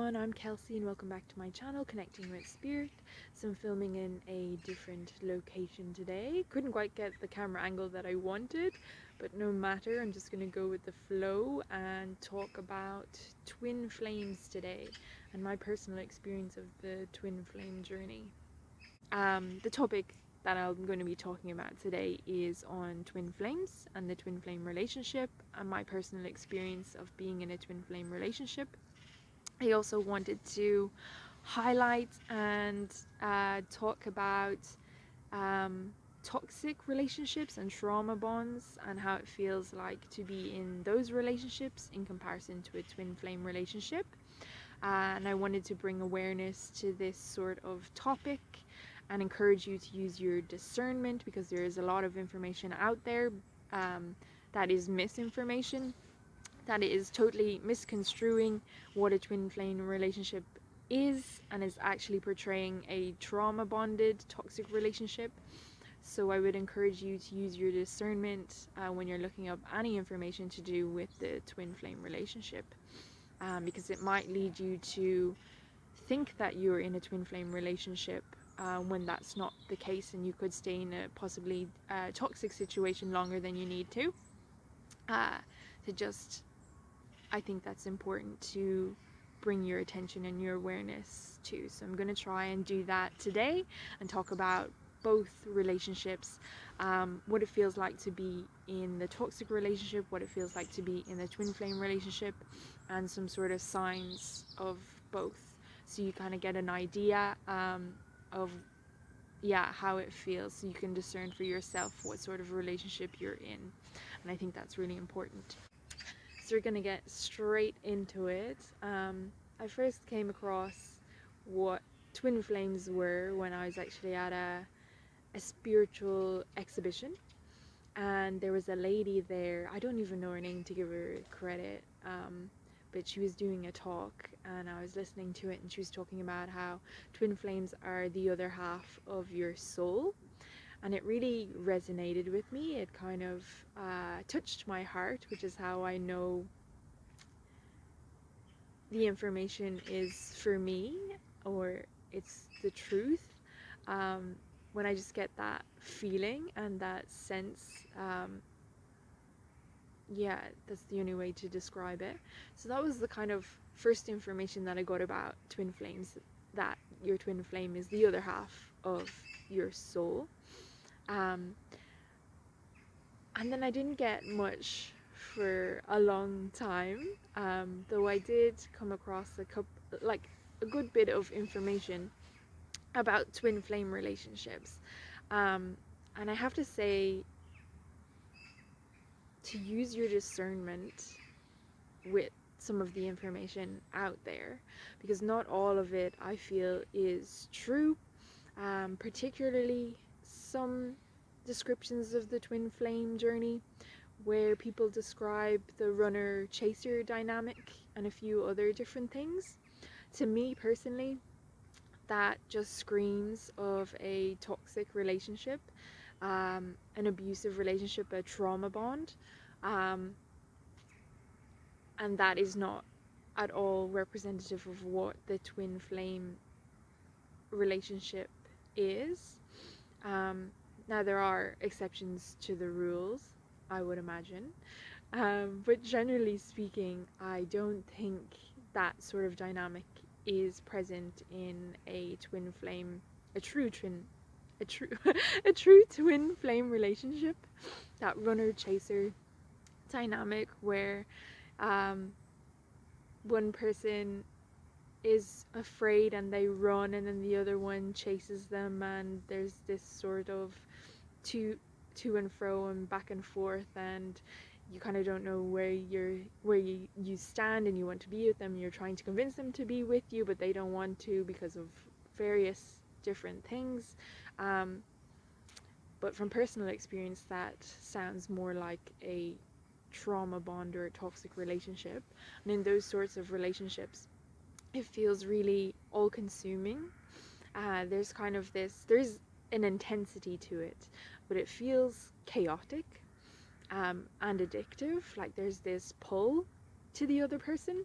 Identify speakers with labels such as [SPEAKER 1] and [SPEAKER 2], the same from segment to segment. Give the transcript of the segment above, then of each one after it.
[SPEAKER 1] everyone, I'm Kelsey and welcome back to my channel, Connecting with Spirit. So I'm filming in a different location today. Couldn't quite get the camera angle that I wanted, but no matter, I'm just going to go with the flow and talk about twin flames today and my personal experience of the twin flame journey. The topic that I'm going to be talking about today is on twin flames and the twin flame relationship and my personal experience of being in a twin flame relationship. I also wanted to highlight and talk about toxic relationships and trauma bonds and how it feels like to be in those relationships in comparison to a twin flame relationship. And I wanted to bring awareness to this sort of topic and encourage you to use your discernment, because there is a lot of information out there that is misinformation, that is totally misconstruing what a twin flame relationship is and is actually portraying a trauma bonded toxic relationship. So I would encourage you to use your discernment when you're looking up any information to do with the twin flame relationship, because it might lead you to think that you're in a twin flame relationship when that's not the case, and you could stay in a possibly toxic situation longer than you need to. I think that's important to bring your attention and your awareness to. So I'm going to try and do that today and talk about both relationships, what it feels like to be in the toxic relationship, what it feels like to be in the twin flame relationship, and some sort of signs of both, so you kind of get an idea of how it feels, so you can discern for yourself what sort of relationship you're in. And I think that's really important. So we're gonna get straight into it. I first came across what twin flames were when I was actually at a spiritual exhibition, and there was a lady there. I don't even know her name to give her credit, but she was doing a talk and I was listening to it, and she was talking about how twin flames are the other half of your soul. And it really resonated with me. It kind of touched my heart, which is how I know the information is for me, or it's the truth. When I just get that feeling and that sense, that's the only way to describe it. So that was the kind of first information that I got about twin flames, that your twin flame is the other half of your soul. And then I didn't get much for a long time, though I did come across a good bit of information about twin flame relationships, and I have to say to use your discernment with some of the information out there, because not all of it I feel is true, particularly some descriptions of the twin flame journey where people describe the runner-chaser dynamic and a few other different things. To me personally, that just screams of a toxic relationship, an abusive relationship, a trauma bond, and that is not at all representative of what the twin flame relationship is. Now there are exceptions to the rules, I would imagine, but generally speaking, I don't think that sort of dynamic is present in a twin flame, a true twin flame relationship. That runner chaser dynamic where one person is afraid and they run, and then the other one chases them, and there's this sort of to and fro and back and forth, and you kind of don't know where you stand, and you want to be with them, you're trying to convince them to be with you, but they don't want to because of various different things. But from personal experience, that sounds more like a trauma bond or a toxic relationship. And in those sorts of relationships, it feels really all-consuming. There's an intensity to it, but it feels chaotic and addictive. Like there's this pull to the other person,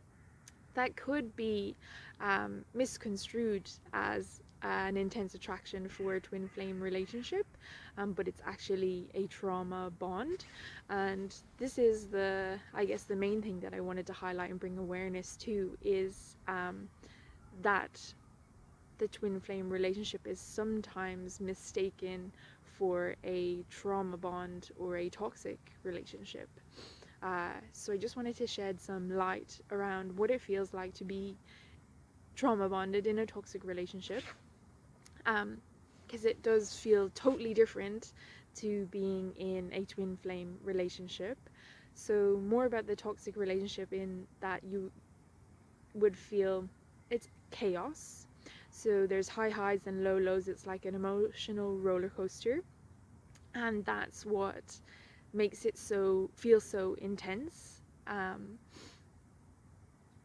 [SPEAKER 1] that could be misconstrued as an intense attraction for a twin flame relationship, but it's actually a trauma bond. And this is I guess, the main thing that I wanted to highlight and bring awareness to is that the twin flame relationship is sometimes mistaken for a trauma bond or a toxic relationship. So I just wanted to shed some light around what it feels like to be trauma bonded in a toxic relationship, because it does feel totally different to being in a twin flame relationship. So more about the toxic relationship, in that you would feel it's chaos. So there's high highs and low lows. It's like an emotional roller coaster, and that's what makes it feel so intense. And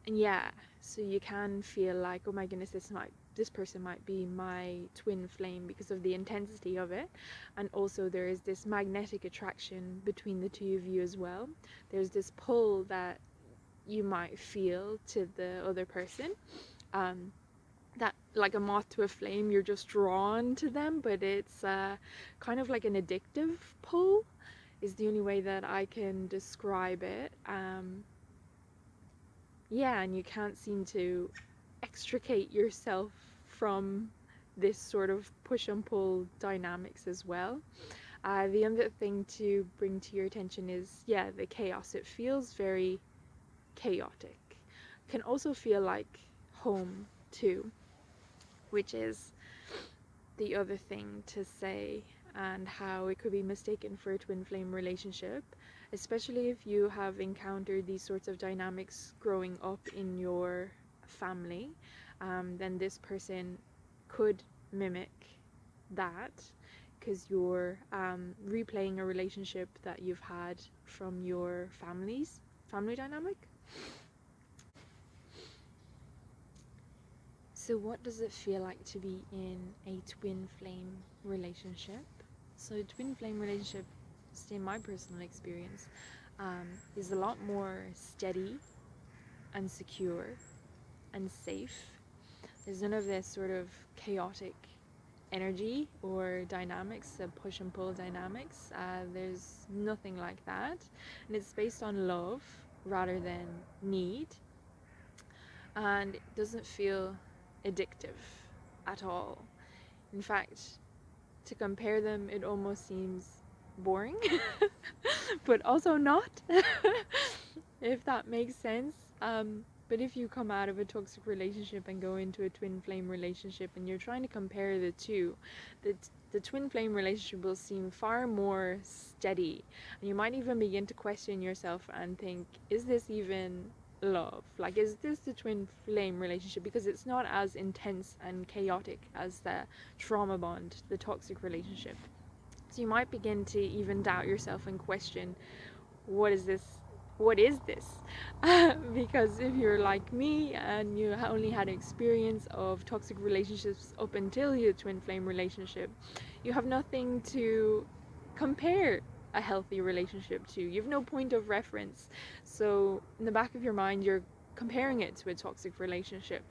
[SPEAKER 1] yeah, so you can feel like, oh my goodness, this person might be my twin flame because of the intensity of it. And also there is this magnetic attraction between the two of you as well. There's this pull that you might feel to the other person, that, like a moth to a flame, you're just drawn to them, but it's kind of like an addictive pull, is the only way that I can describe it. Yeah, and you can't seem to extricate yourself from this sort of push and pull dynamics as well. The other thing to bring to your attention is, yeah, the chaos. It feels very chaotic. Can also feel like home too, which is the other thing to say, and how it could be mistaken for a twin flame relationship, especially if you have encountered these sorts of dynamics growing up in your family. Then this person could mimic that, because you're replaying a relationship that you've had from your family dynamic. So what does it feel like to be in a twin flame relationship? So twin flame relationship, just in my personal experience, is a lot more steady and secure and safe. There's none of this sort of chaotic energy or dynamics, the push and pull dynamics. There's nothing like that. And it's based on love rather than need. And it doesn't feel addictive at all. In fact, to compare them, it almost seems boring, but also not, if that makes sense. But if you come out of a toxic relationship and go into a twin flame relationship and you're trying to compare the two, the twin flame relationship will seem far more steady, and you might even begin to question yourself and think, is this even love? Like, is this the twin flame relationship? Because it's not as intense and chaotic as the trauma bond, the toxic relationship. So you might begin to even doubt yourself and question, what is this? What is this? Because if you're like me and you only had experience of toxic relationships up until your twin flame relationship, you have nothing to compare a healthy relationship to. You have no point of reference. So in the back of your mind, you're comparing it to a toxic relationship,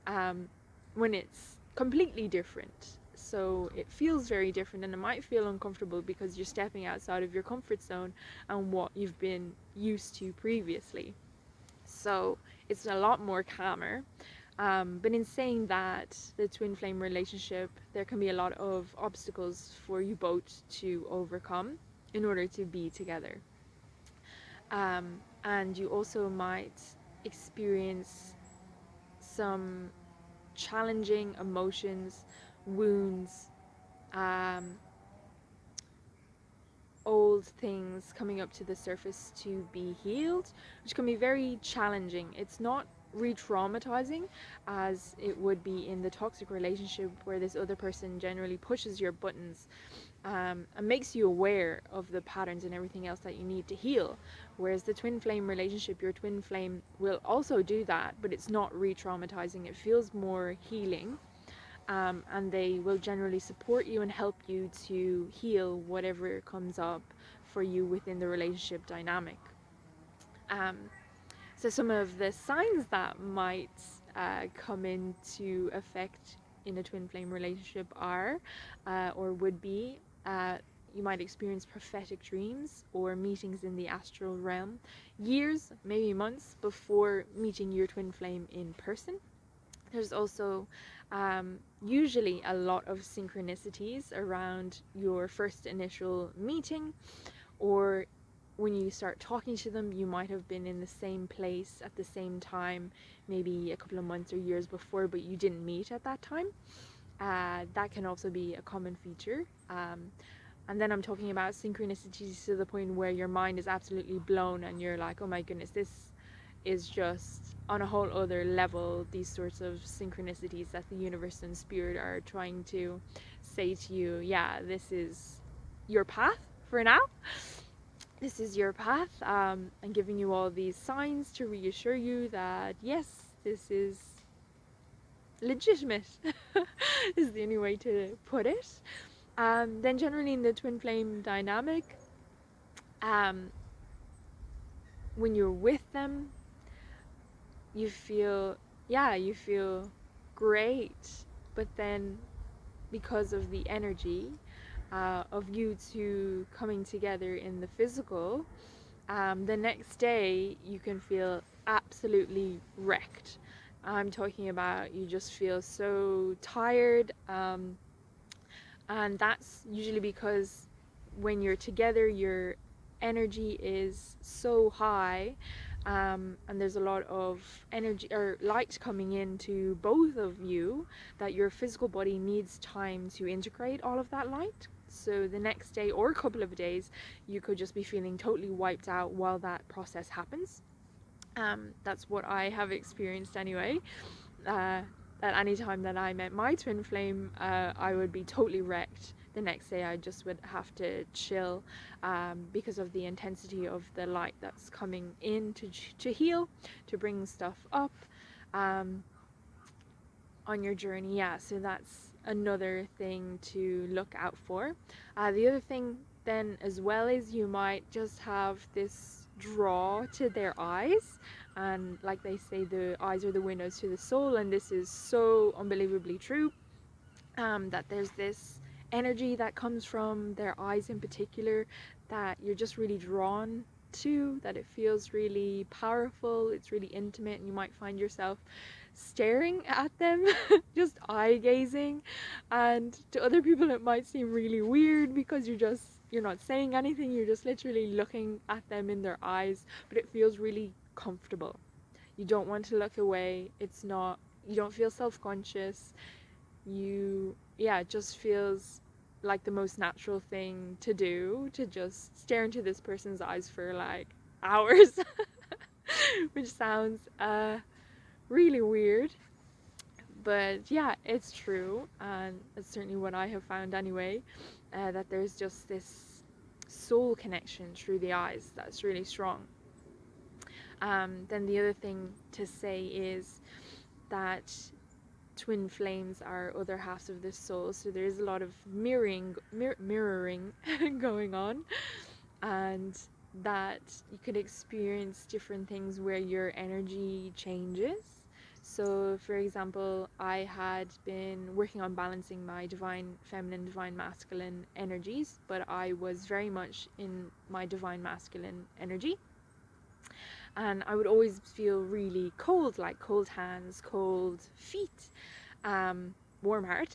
[SPEAKER 1] when it's completely different. So it feels very different, and it might feel uncomfortable because you're stepping outside of your comfort zone and what you've been used to previously. So it's a lot more calmer. But in saying that, the twin flame relationship, there can be a lot of obstacles for you both to overcome in order to be together. And you also might experience some challenging emotions, wounds, old things coming up to the surface to be healed, which can be very challenging. It's not re-traumatizing as it would be in the toxic relationship, where this other person generally pushes your buttons, and makes you aware of the patterns and everything else that you need to heal. Whereas the twin flame relationship, your twin flame will also do that, but it's not re-traumatizing. It feels more healing. And they will generally support you and help you to heal whatever comes up for you within the relationship dynamic. So some of the signs that might come into effect in a twin flame relationship are, or would be, you might experience prophetic dreams or meetings in the astral realm years, maybe months before meeting your twin flame in person. There's also usually a lot of synchronicities around your first initial meeting, or when you start talking to them, you might have been in the same place at the same time, maybe a couple of months or years before, but you didn't meet at that time. That can also be a common feature. And then I'm talking about synchronicities to the point where your mind is absolutely blown and you're like, oh my goodness, this is just on a whole other level. These sorts of synchronicities that the universe and spirit are trying to say to you, yeah, this is your path for now. This is your path, and giving you all these signs to reassure you that yes, this is legitimate is the only way to put it. Then generally in the twin flame dynamic, um, when you're with them, you feel, yeah, you feel great, but then because of the energy of you two coming together in the physical, the next day you can feel absolutely wrecked. I'm talking about you just feel so tired, and that's usually because when you're together, your energy is so high, and there's a lot of energy or light coming into both of you that your physical body needs time to integrate all of that light. So the next day or a couple of days, you could just be feeling totally wiped out while that process happens. That's what I have experienced anyway. At any time that I met my twin flame, I would be totally wrecked. The next day I just would have to chill, because of the intensity of the light that's coming in to heal, to bring stuff up on your journey. Yeah, so that's another thing to look out for. The other thing then as well is you might just have this draw to their eyes, and like they say, the eyes are the windows to the soul, and this is so unbelievably true. That there's this energy that comes from their eyes in particular that you're just really drawn to, that it feels really powerful, it's really intimate, and you might find yourself staring at them, just eye gazing. And to other people it might seem really weird because you're not saying anything, you're just literally looking at them in their eyes, but it feels really comfortable. You don't want to look away. It's not, you don't feel self-conscious. It just feels like the most natural thing to do, to just stare into this person's eyes for like hours, which sounds really weird, but yeah, it's true, and it's certainly what I have found anyway, that there's just this soul connection through the eyes that's really strong. Then the other thing to say is that twin flames are other halves of the soul, so there is a lot of mirroring going on, and that you could experience different things where your energy changes. So for example, I had been working on balancing my divine feminine, divine masculine energies, but I was very much in my divine masculine energy, and I would always feel really cold, like cold hands, cold feet, warm heart,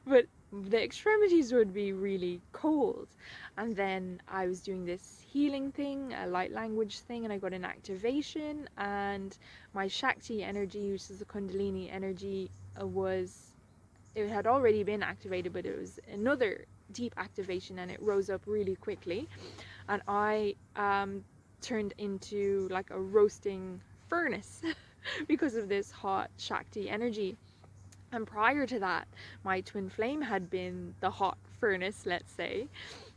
[SPEAKER 1] but the extremities would be really cold. And then I was doing this healing thing, a light language thing, and I got an activation, and my Shakti energy, which is the Kundalini energy, it had already been activated, but it was another deep activation, and it rose up really quickly, and I turned into like a roasting furnace because of this hot Shakti energy. And prior to that, my twin flame had been the hot furnace, let's say.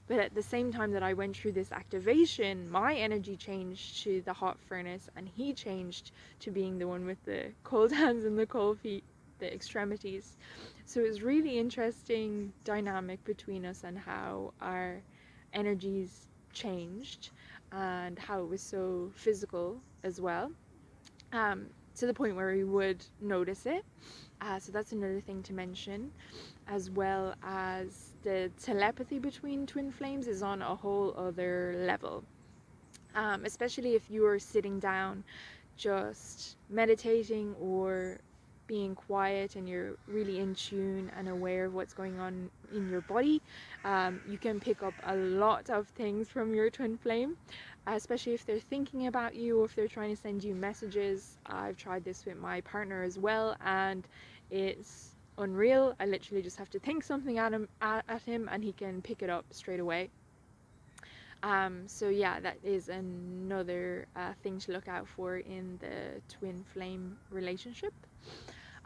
[SPEAKER 1] But at the same time that I went through this activation, my energy changed to the hot furnace, and he changed to being the one with the cold hands and the cold feet, the extremities. So it was really interesting dynamic between us, and how our energies changed and how it was so physical as well, to the point where we would notice it. So that's another thing to mention, as well as the telepathy between twin flames is on a whole other level. Especially if you are sitting down just meditating or being quiet and you're really in tune and aware of what's going on in your body, you can pick up a lot of things from your twin flame, especially if they're thinking about you or if they're trying to send you messages. I've tried this with my partner as well, and it's unreal. I literally just have to think something at him and he can pick it up straight away. So yeah, that is another thing to look out for in the twin flame relationship.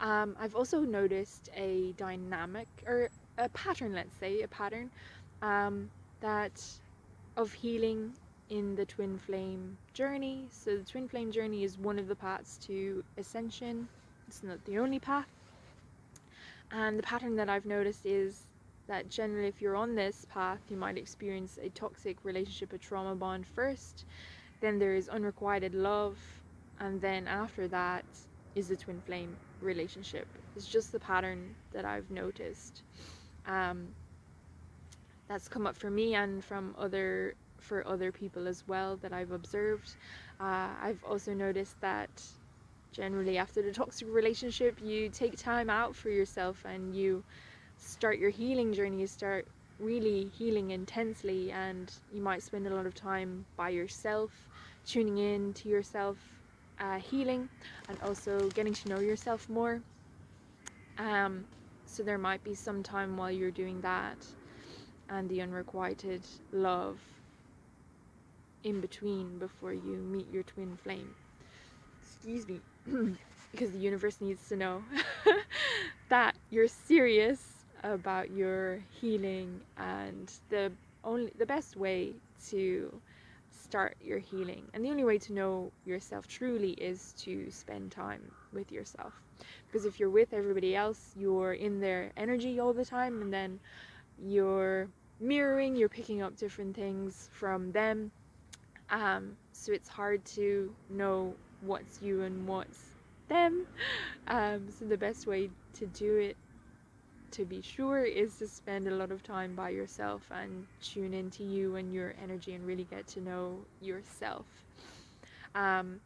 [SPEAKER 1] I've also noticed a dynamic, or a pattern, let's say, a pattern that of healing in the twin flame journey. So the twin flame journey is one of the paths to ascension. It's not the only path. And the pattern that I've noticed is that generally if you're on this path, you might experience a toxic relationship, a trauma bond first, then there is unrequited love, and then after that is the twin flame relationship. It's just the pattern that I've noticed. That's come up for me and for other people as well that I've observed. I've also noticed that generally after the toxic relationship, you take time out for yourself and you start your healing journey. You start really healing intensely, and you might spend a lot of time by yourself, tuning in to yourself, healing, and also getting to know yourself more. So there might be some time while you're doing that and the unrequited love in between before you meet your twin flame. Excuse me. Because the universe needs to know that you're serious about your healing, and the best way to start your healing, and the only way to know yourself truly, is to spend time with yourself. Because if you're with everybody else, you're in their energy all the time, and then you're mirroring, you're picking up different things from them. So it's hard to know what's you and what's them. So the best way to do it, to be sure, is to spend a lot of time by yourself and tune into you and your energy and really get to know yourself. And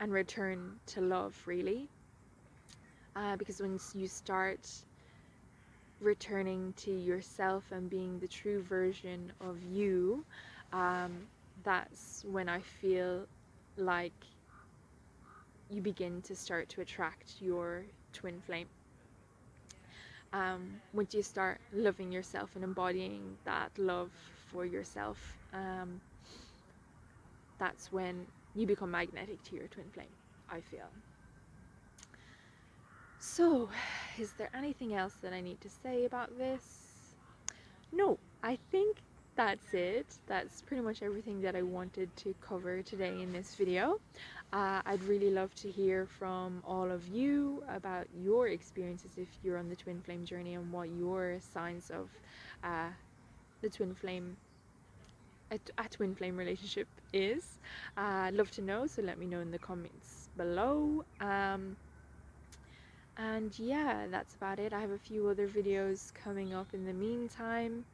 [SPEAKER 1] return to love, really. Because once you start returning to yourself and being the true version of you, that's when I feel like you begin to start to attract your twin flame. Once you start loving yourself and embodying that love for yourself, that's when you become magnetic to your twin flame, I feel. So, is there anything else that I need to say about this? No, I think that's it. That's pretty much everything that I wanted to cover today in this video. I'd really love to hear from all of you about your experiences if you're on the twin flame journey, and what your signs of the twin flame, a twin flame relationship is. I'd love to know, so let me know in the comments below. And yeah, that's about it. I have a few other videos coming up in the meantime,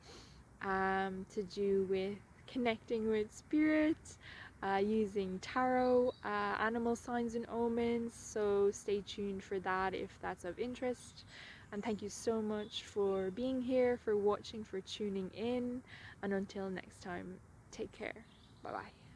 [SPEAKER 1] to do with connecting with spirit, using tarot, animal signs and omens, so stay tuned for that if that's of interest. And thank you so much for being here, for watching, for tuning in, and until next time, take care. Bye bye.